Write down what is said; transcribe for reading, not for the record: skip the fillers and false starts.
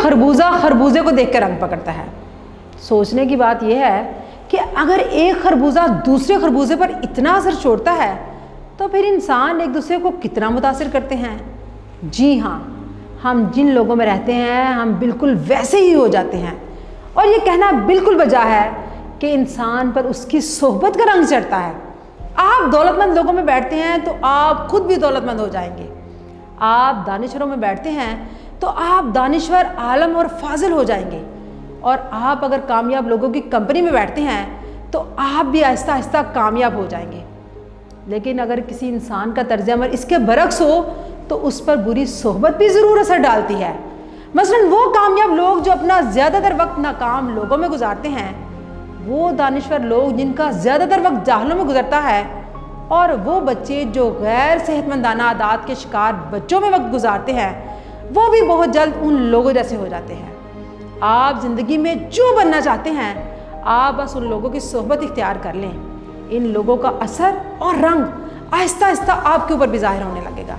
खरबूजा खरबूजे को देख कर रंग पकड़ता है। सोचने की बात यह है कि अगर एक खरबूजा दूसरे खरबूजे पर इतना असर छोड़ता है तो फिर इंसान एक दूसरे को कितना मुतासिर करते हैं। जी हाँ, हम जिन लोगों में रहते हैं हम बिल्कुल वैसे ही हो जाते हैं। और ये कहना बिल्कुल वजह है कि इंसान पर उसकी सोहबत का रंग चढ़ता है। आप दौलतमंद लोगों में बैठते हैं तो आप खुद भी दौलतमंद हो जाएंगे। आप दानिश्वरों में बैठते हैं तो आप दानिश्वर, आलम और फाजिल हो जाएंगे। और आप अगर कामयाब लोगों की कंपनी में बैठते हैं तो आप भी आहिस्ता आहिस्ता कामयाब हो जाएंगे। लेकिन अगर किसी इंसान का तर्ज अमल इसके बरक्स हो तो उस पर बुरी सोहबत भी ज़रूर असर डालती है। मसलन वो कामयाब लोग जो अपना ज़्यादातर वक्त नाकाम लोगों में गुजारते हैं, वो दानिश्वर लोग जिनका ज़्यादातर वक्त जाहलों में गुजरता है, और वो बच्चे जो गैर सेहतमंदाना आदात के शिकार बच्चों में वक्त गुजारते हैं, वो भी बहुत जल्द उन लोगों जैसे हो जाते हैं। आप ज़िंदगी में जो बनना चाहते हैं आप बस उन लोगों की सोहबत इख्तियार कर लें। इन लोगों का असर और रंग आहिस्ता आहिस्ता आपके ऊपर भी ज़ाहिर होने लगेगा।